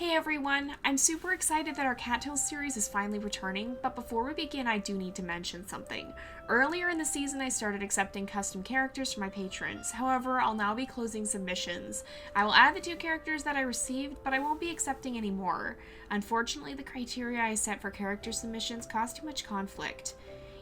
Hey everyone! I'm super excited that our Cattails series is finally returning, but before we begin I do need to mention something. Earlier in the season I started accepting custom characters from my patrons, however I'll now be closing submissions. I will add the 2 characters that I received, but I won't be accepting any more. Unfortunately, the criteria I set for character submissions caused too much conflict.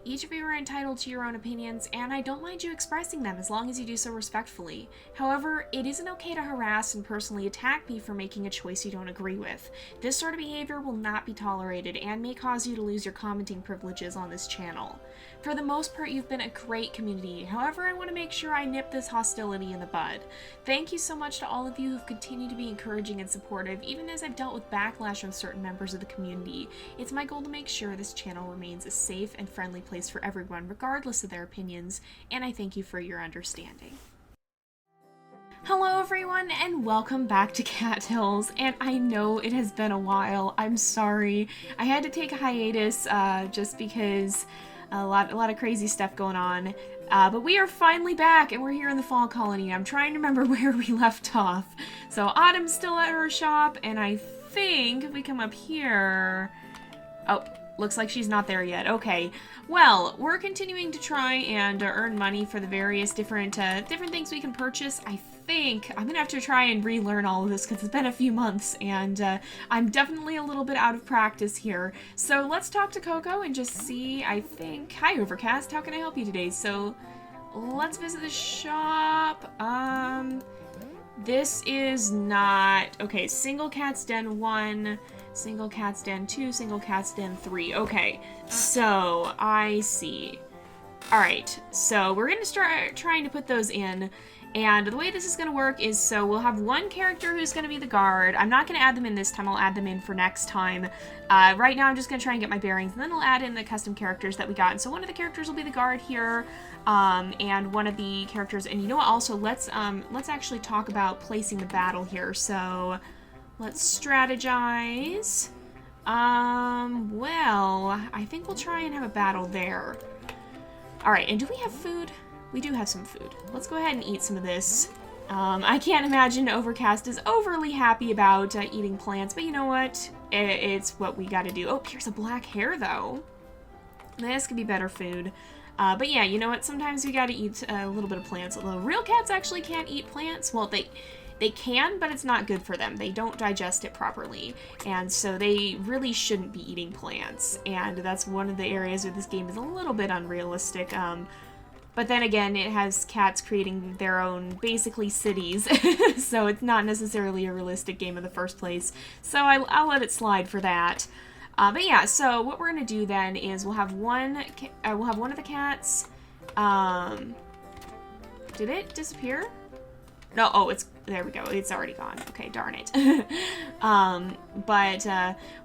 Each of you are entitled to your own opinions, and I don't mind you expressing them as long as you do so respectfully. However, it isn't okay to harass and personally attack me for making a choice you don't agree with. This sort of behavior will not be tolerated and may cause you to lose your commenting privileges on this channel. For the most part, you've been a great community, however I want to make sure I nip this hostility in the bud. Thank you so much to all of you who've continued to be encouraging and supportive, even as I've dealt with backlash from certain members of the community. It's my goal to make sure this channel remains a safe and friendly place for everyone, regardless of their opinions, and I thank you for your understanding. Hello everyone, and welcome back to Cattails, and I know it has been a while. I'm sorry. I had to take a hiatus just because a lot of crazy stuff going on. But we are finally back, and we're here in the fall colony. I'm trying to remember where we left off. So Autumn's still at her shop, and I think if we come up here... Oh, looks like she's not there yet. Okay. Well, we're continuing to try and earn money for the various different things we can purchase. I think I'm gonna have to try and relearn all of this because it's been a few months, and I'm definitely a little bit out of practice here. So let's talk to Coco and just see, I think... Hi, Overcast. How can I help you today? So let's visit the shop. This is not... Okay, single cat's den 1... Single cat's den 2, single cat's den 3. Okay, so I see. Alright, so we're going to start trying to put those in. And the way this is going to work is, so we'll have one character who's going to be the guard. I'm not going to add them in this time. I'll add them in for next time. Right now I'm just going to try and get my bearings, and then I'll add in the custom characters that we got. And so one of the characters will be the guard here, and one of the characters... And you know what, also, let's actually talk about placing the battle here. So... let's strategize. Well, I think we'll try and have a battle there. Alright, and do we have food? We do have some food. Let's go ahead and eat some of this. I can't imagine Overcast is overly happy about eating plants, but you know what? It's what we gotta do. Oh, here's a black hair, though. This could be better food. But yeah, you know what? Sometimes we gotta eat a little bit of plants. Although real cats actually can't eat plants. Well, they can, but it's not good for them. They don't digest it properly, and so they really shouldn't be eating plants. And that's one of the areas where this game is a little bit unrealistic. But then again, it has cats creating their own, basically, cities, so it's not necessarily a realistic game in the first place. So I'll let it slide for that. But yeah, so what we're gonna do then is we'll have one of the cats. Did it disappear? No, oh, there we go. It's already gone. Okay, darn it. But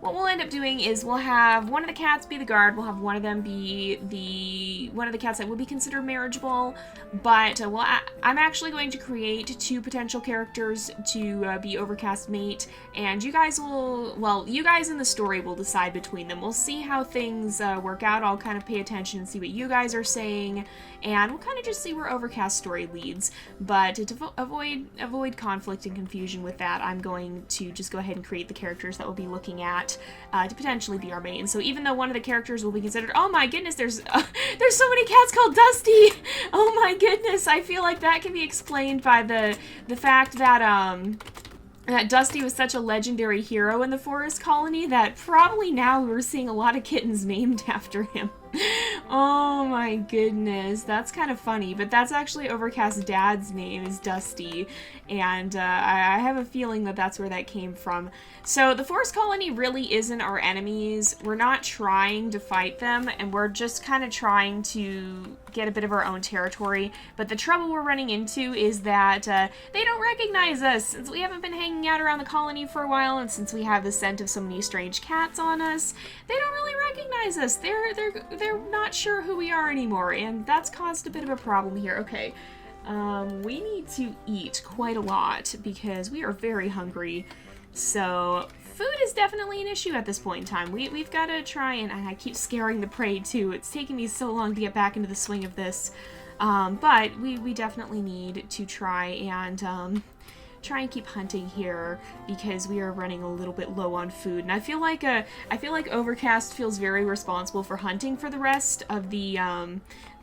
what we'll end up doing is we'll have one of the cats be the guard. We'll have one of them be one of the cats that will be considered marriageable. But I'm actually going to create 2 potential characters to be Overcast mate, and you guys will, well, you guys in the story will decide between them. We'll see how things work out. I'll kind of pay attention and see what you guys are saying, and we'll kind of just see where Overcast story leads. But to avoid conflict and confusion with that, I'm going to just go ahead and create the characters that we'll be looking at to potentially be our mate. And so even though one of the characters will be considered... Oh my goodness, there's so many cats called Dusty! Oh my goodness, I feel like that can be explained by the fact that that Dusty was such a legendary hero in the forest colony that probably now we're seeing a lot of kittens named after him. Oh my goodness, that's kind of funny, but that's actually Overcast's dad's name is Dusty, and I have a feeling that that's where that came from. So the forest colony really isn't our enemies. We're not trying to fight them, and we're just kind of trying to get a bit of our own territory, but the trouble we're running into is that they don't recognize us. Since we haven't been hanging out around the colony for a while, and since we have the scent of so many strange cats on us, they don't really recognize us. They're not sure who we are anymore, and that's caused a bit of a problem here. Okay, we need to eat quite a lot because we are very hungry. So food is definitely an issue at this point in time. We've got to try, and I keep scaring the prey too. It's taking me so long to get back into the swing of this. But we definitely need to try and try and keep hunting here because we are running a little bit low on food. And I feel like Overcast feels very responsible for hunting for the rest of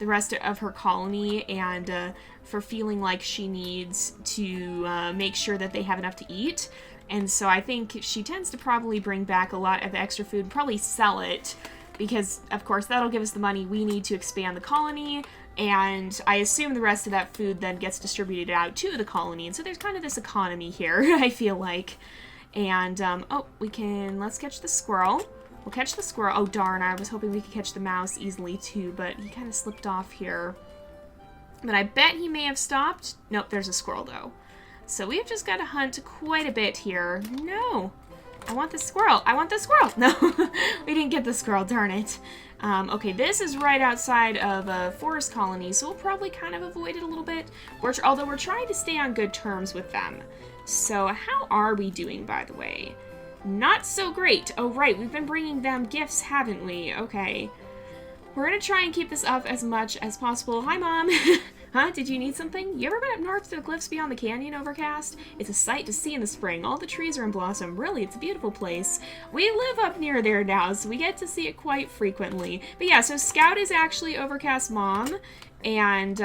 rest of her colony, and for feeling like she needs to make sure that they have enough to eat. And so I think she tends to probably bring back a lot of extra food, probably sell it, because of course that'll give us the money we need to expand the colony, and I assume the rest of that food then gets distributed out to the colony. And so there's kind of this economy here, I feel like. And, oh, let's catch the squirrel. We'll catch the squirrel. Oh, darn, I was hoping we could catch the mouse easily too, but he kind of slipped off here. But I bet he may have stopped. Nope, there's a squirrel though. So we've just got to hunt quite a bit here. No, I want the squirrel. I want the squirrel. No, we didn't get the squirrel, darn it. Okay, this is right outside of a forest colony, so we'll probably kind of avoid it a little bit. Although we're trying to stay on good terms with them. So how are we doing, by the way? Not so great. Oh, right, we've been bringing them gifts, haven't we? Okay. We're going to try and keep this up as much as possible. Hi, Mom. Huh? Did you need something? You ever been up north to the cliffs beyond the canyon, Overcast? It's a sight to see in the spring. All the trees are in blossom. Really, it's a beautiful place. We live up near there now, so we get to see it quite frequently. But yeah, so Scout is actually Overcast's mom, and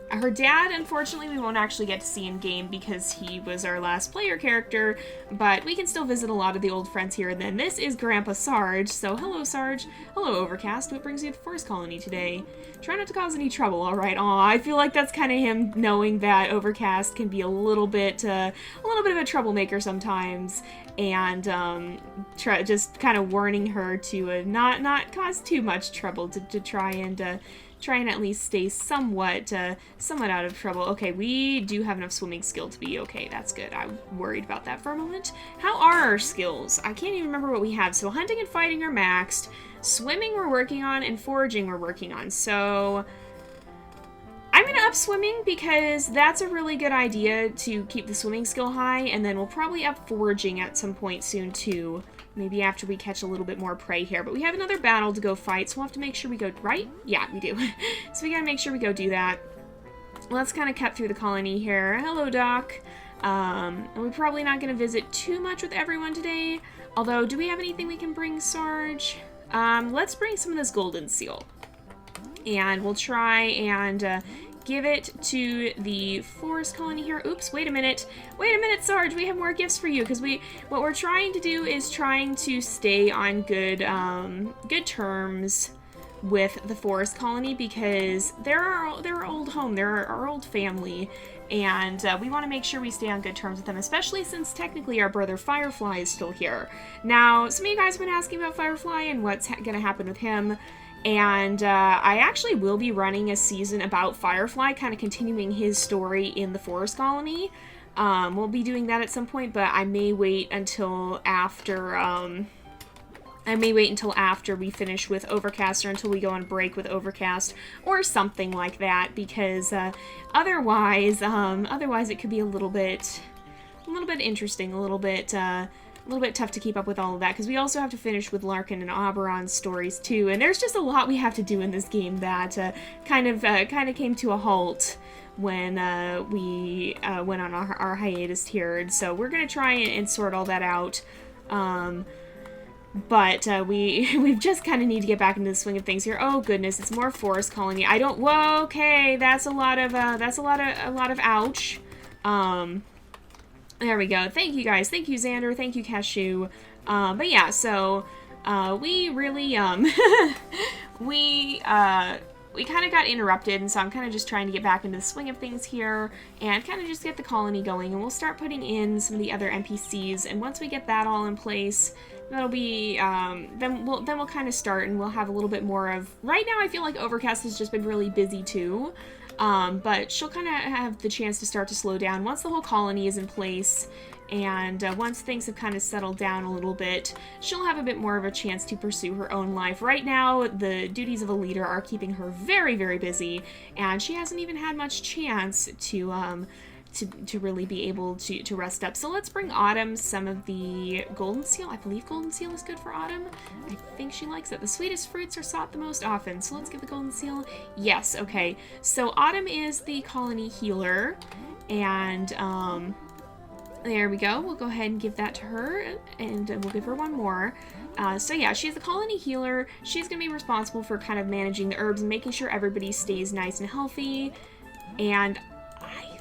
her dad, unfortunately, we won't actually get to see in game because he was our last player character, but we can still visit a lot of the old friends here. And then this is Grandpa Sarge, so hello, Sarge. Hello, Overcast. What brings you to the forest colony today? Try not to cause any trouble, all right? Aw, I feel like that's kind of him knowing that Overcast can be a little bit of a troublemaker sometimes, and just kind of warning her to not cause too much trouble, to try and at least stay somewhat out of trouble. Okay, we do have enough swimming skill to be okay. That's good. I worried about that for a moment. How are our skills? I can't even remember what we have. So hunting and fighting are maxed. Swimming we're working on, and foraging we're working on. So I'm going to up swimming because that's a really good idea to keep the swimming skill high, and then we'll probably up foraging at some point soon too. Maybe after we catch a little bit more prey here. But we have another battle to go fight, so we'll have to make sure we go, right? Yeah, we do. So we gotta make sure we go do that. Let's kind of cut through the colony here. Hello, Doc. And we're probably not gonna visit too much with everyone today. Although, do we have anything we can bring, Sarge? Let's bring some of this golden seal. And we'll try and give it to the forest colony here. Oops, wait a minute. Wait a minute, Sarge, we have more gifts for you, because what we're trying to do is trying to stay on good terms with the forest colony, because they're our old home, they're our old family, and we want to make sure we stay on good terms with them, especially since technically our brother Firefly is still here. Now, some of you guys have been asking about Firefly and what's gonna happen with him. And I actually will be running a season about Firefly, kind of continuing his story in the forest colony. We'll be doing that at some point, but I may wait until after we finish with Overcast, or until we go on break with Overcast, or something like that, because otherwise it could be a little bit interesting, a little bit tough to keep up with all of that, because we also have to finish with Larkin and Oberon's stories too, and there's just a lot we have to do in this game that kind of came to a halt when we went on our hiatus here, and so we're gonna try and sort all that out. But we've just kind of need to get back into the swing of things here. Oh goodness, it's more forest colony. Whoa, okay, that's a lot of ouch. There we go. Thank you guys. Thank you, Xander. Thank you, Cashew. But yeah, so we really we kind of got interrupted, and so I'm kind of just trying to get back into the swing of things here and kind of just get the colony going, and we'll start putting in some of the other NPCs, and once we get that all in place, that'll be then we'll kind of start, and we'll have a little bit more of. Right now I feel like Overcast has just been really busy too. But she'll kind of have the chance to start to slow down once the whole colony is in place, and once things have kind of settled down a little bit, she'll have a bit more of a chance to pursue her own life. Right now, the duties of a leader are keeping her very, very busy, and she hasn't even had much chance to really be able to rest up. So let's bring Autumn some of the golden seal. I believe golden seal is good for Autumn. I think she likes it. The sweetest fruits are sought the most often, so let's give the golden seal. Yes, okay. So Autumn is the colony healer, and There we go. We'll go ahead and give that to her, and we'll give her one more. So yeah, she's the colony healer. She's going to be responsible for kind of managing the herbs and making sure everybody stays nice and healthy. And I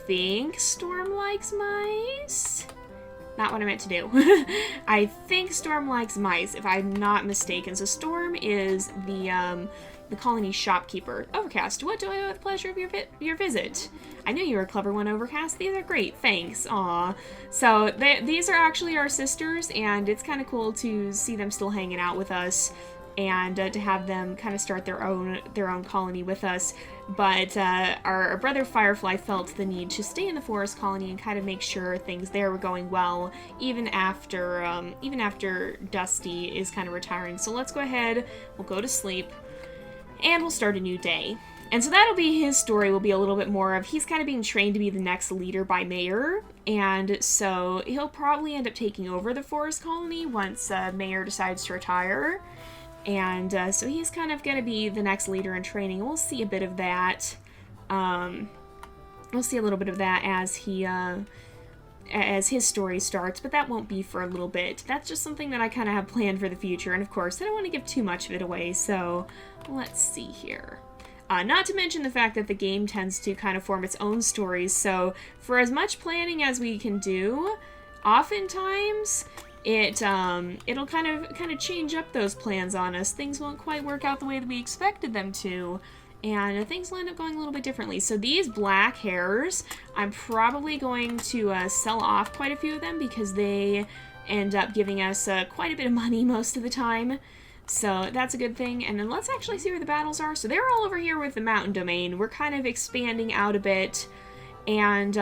think Storm likes mice. Not what I meant to do. I think Storm likes mice, if I'm not mistaken. So Storm is the colony shopkeeper. Overcast, what do I owe the pleasure of your visit? I knew you were a clever one, Overcast. These are great. Thanks. Aw. So these are actually our sisters, and it's kind of cool to see them still hanging out with us, and to have them kind of start their own colony with us. But our brother Firefly felt the need to stay in the forest colony and kind of make sure things there were going well, even after Dusty is kind of retiring. So let's go ahead. We'll go to sleep, and we'll start a new day. And so that'll be his story. Will be a little bit more of, he's kind of being trained to be the next leader by Mayor, and so he'll probably end up taking over the forest colony once Mayor decides to retire. And so he's kind of going to be the next leader in training. We'll see a bit of that. We'll see a little bit of that as as his story starts, but that won't be for a little bit. That's just something that I kind of have planned for the future, and of course, I don't want to give too much of it away, so let's see here. Not to mention the fact that the game tends to kind of form its own stories, so for as much planning as we can do, oftentimes it'll kind of change up those plans on us. Things won't quite work out the way that we expected them to, and things will end up going a little bit differently. So these black hairs, I'm probably going to sell off quite a few of them because they end up giving us quite a bit of money most of the time. So that's a good thing. And then let's actually see where the battles are. So they're all over here with the mountain domain. We're kind of expanding out a bit, and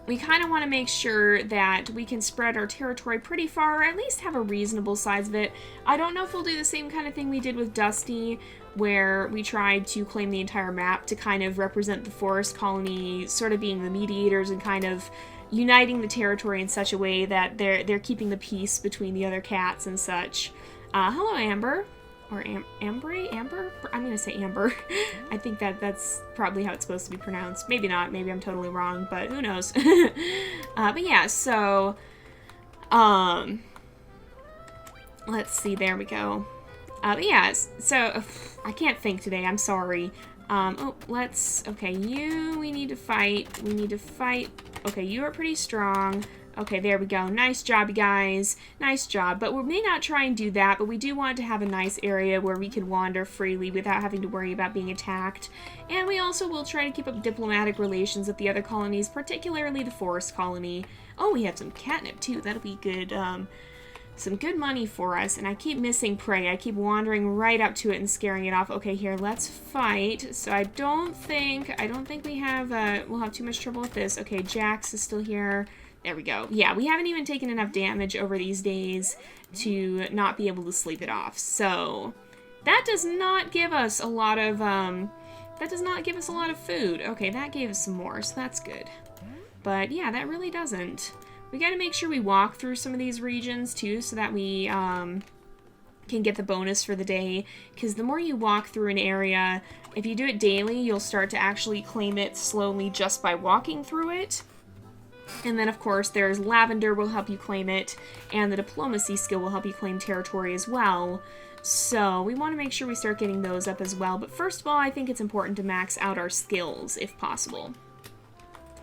we kind of want to make sure that we can spread our territory pretty far, or at least have a reasonable size of it. I don't know if we'll do the same kind of thing we did with Dusty, where we tried to claim the entire map to kind of represent the forest colony, sort of being the mediators and kind of uniting the territory in such a way that they're keeping the peace between the other cats and such. Hello, Amber. Or Amber? I'm going to say Amber. I think that's probably how it's supposed to be pronounced. Maybe not. Maybe I'm totally wrong, but who knows. But yeah, so let's see. There we go. But yeah, so I can't think today. I'm sorry. Okay, we need to fight. Okay, you are pretty strong. Okay, there we go. Nice job, you guys. Nice job. But we may not try and do that, but we do want to have a nice area where we can wander freely without having to worry about being attacked. And we also will try to keep up diplomatic relations with the other colonies, particularly the forest colony. Oh, we have some catnip, too. That'll be good, some good money for us. And I keep missing prey. I keep wandering right up to it and scaring it off. Okay, here, let's fight. So I don't think we have, we'll have too much trouble with this. Okay, Jax is still here. There we go. Yeah, we haven't even taken enough damage over these days to not be able to sleep it off. So that does not give us a lot of food. Okay, that gave us some more, so that's good. But yeah, that really doesn't. We got to make sure we walk through some of these regions too, so that we can get the bonus for the day. Because the more you walk through an area, if you do it daily, you'll start to actually claim it slowly just by walking through it. And then, of course, there's Lavender will help you claim it, and the Diplomacy skill will help you claim territory as well. So we want to make sure we start getting those up as well. But first of all, I think it's important to max out our skills, if possible.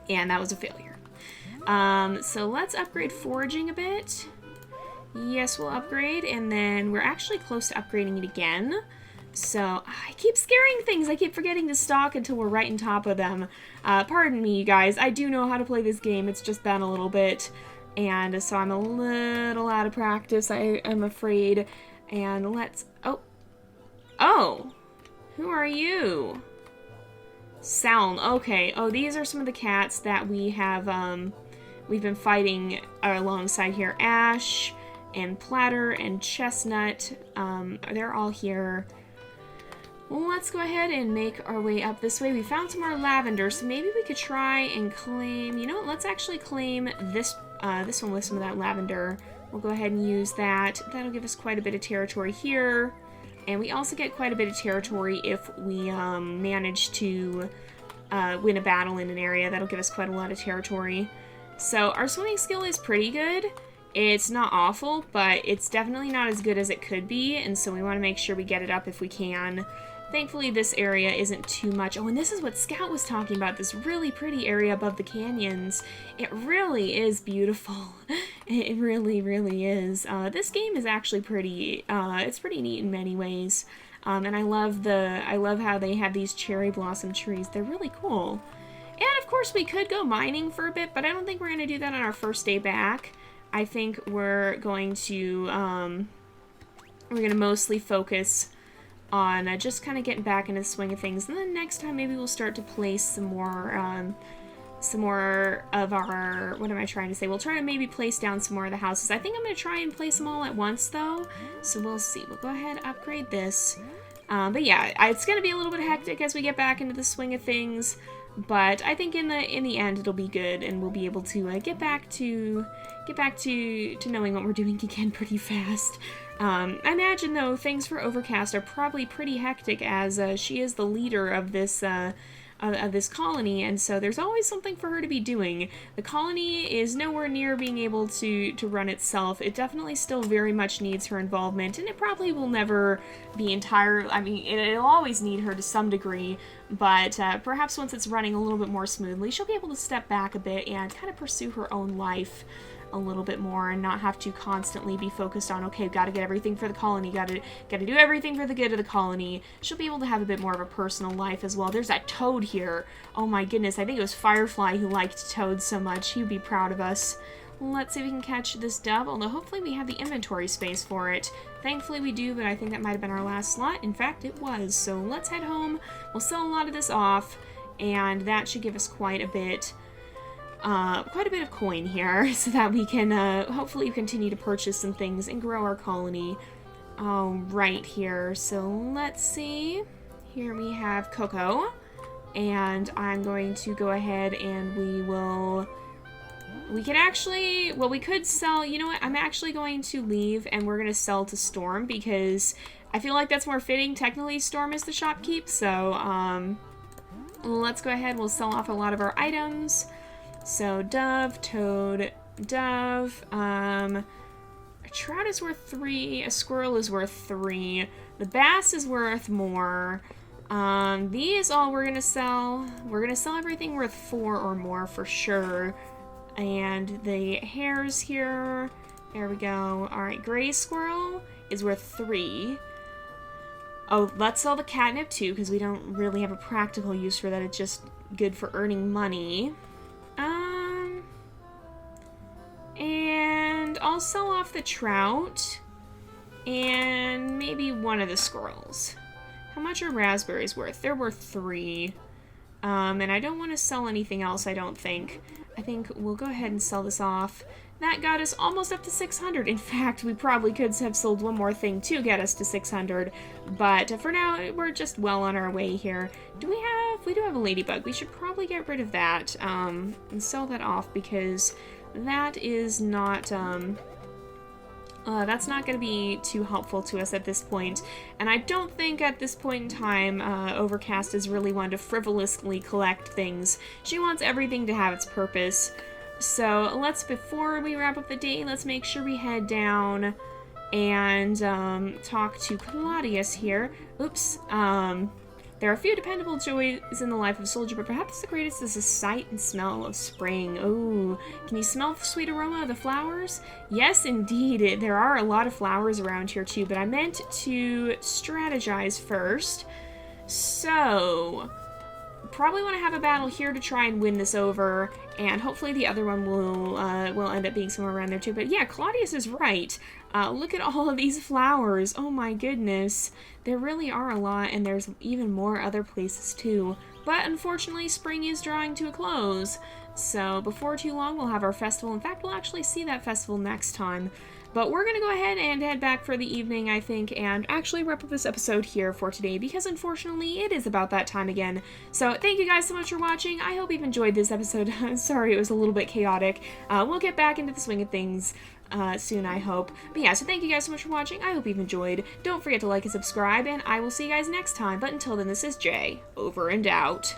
And that was a failure. So let's upgrade Foraging a bit. Yes, we'll upgrade, and then we're actually close to upgrading it again. So, I keep scaring things. I keep forgetting to stalk until we're right on top of them. Pardon me, you guys. I do know how to play this game. It's just been a little bit. And so I'm a little out of practice, I am afraid. And let's... Oh! Who are you? Salm. Okay. Oh, these are some of the cats that we have, we've been fighting alongside here. Ash and Platter and Chestnut. They're all here. Well, let's go ahead and make our way up this way. We found some more lavender, so maybe we could try and claim... You know what? Let's actually claim this one with some of that lavender. We'll go ahead and use that. That'll give us quite a bit of territory here. And we also get quite a bit of territory if we manage to win a battle in an area. That'll give us quite a lot of territory. So our swimming skill is pretty good. It's not awful, but it's definitely not as good as it could be, and so we want to make sure we get it up if we can. Thankfully, this area isn't too much. Oh, and this is what Scout was talking about, this really pretty area above the canyons. It really is beautiful. It really, really is. This game is actually pretty, it's pretty neat in many ways. And I love how they have these cherry blossom trees. They're really cool. And of course, we could go mining for a bit, but I don't think we're going to do that on our first day back. I think we're going to mostly focus on just kind of getting back into the swing of things, and then next time maybe we'll start to place some more of our, what am I trying to say? We'll try to maybe place down some more of the houses. I think I'm going to try and place them all at once though, so we'll see. We'll go ahead and upgrade this. But yeah, it's going to be a little bit hectic as we get back into the swing of things, but I think in the end it'll be good, and we'll be able to get back to knowing what we're doing again pretty fast. I imagine, though, things for Overcast are probably pretty hectic, as she is the leader of this colony, and so there's always something for her to be doing. The colony is nowhere near being able to run itself. It definitely still very much needs her involvement, and it probably will never be I mean, it'll always need her to some degree, but perhaps once it's running a little bit more smoothly, she'll be able to step back a bit and kind of pursue her own life a little bit more, and not have to constantly be focused on, okay, gotta get everything for the colony, gotta do everything for the good of the colony. She'll be able to have a bit more of a personal life as well. There's that toad here. Oh my goodness, I think it was Firefly who liked toads so much. He would be proud of us. Let's see if we can catch this dove, although hopefully we have the inventory space for it. Thankfully we do, but I think that might have been our last slot. In fact, it was. So let's head home. We'll sell a lot of this off, and that should give us quite a bit of coin here, so that we can hopefully continue to purchase some things and grow our colony. Right here, so let's see. Here we have Coco, and I'm going to go ahead and we could sell, you know what, I'm actually going to leave and we're going to sell to Storm, because I feel like that's more fitting. Technically, Storm is the shopkeep, so let's go ahead, we'll sell off a lot of our items. So, dove, toad, dove, a trout is worth 3, a squirrel is worth 3, the bass is worth more. These all we're gonna sell. We're gonna sell everything worth 4 or more for sure. And the hares here, there we go. Alright, gray squirrel is worth 3. Oh, let's sell the catnip too, because we don't really have a practical use for that. It's just good for earning money. And I'll sell off the trout and maybe one of the squirrels. How much are raspberries worth? They're worth 3. And I don't want to sell anything else, I don't think. I think we'll go ahead and sell this off. That got us almost up to 600. In fact, we probably could have sold one more thing to get us to 600. But for now, we're just well on our way here. We do have a ladybug. We should probably get rid of that and sell that off, because that is not, that's not going to be too helpful to us at this point. And I don't think at this point in time, Overcast is really one to frivolously collect things. She wants everything to have its purpose. So before we wrap up the day, let's make sure we head down and talk to Claudius here. Oops. There are a few dependable joys in the life of a soldier, but perhaps the greatest is the sight and smell of spring. Oh, can you smell the sweet aroma of the flowers? Yes, indeed. There are a lot of flowers around here too, but I meant to strategize first. So, probably want to have a battle here to try and win this over, and hopefully the other one will end up being somewhere around there too. But yeah, Claudius is right. Look at all of these flowers. Oh my goodness. There really are a lot, and there's even more other places too. But unfortunately, spring is drawing to a close. So before too long, we'll have our festival. In fact, we'll actually see that festival next time. But we're going to go ahead and head back for the evening, I think, and actually wrap up this episode here for today, because unfortunately it is about that time again. So thank you guys so much for watching. I hope you've enjoyed this episode. I'm sorry it was a little bit chaotic. We'll get back into the swing of things soon, I hope. But yeah, so thank you guys so much for watching. I hope you've enjoyed. Don't forget to like and subscribe, and I will see you guys next time. But until then, this is Jay, over and out.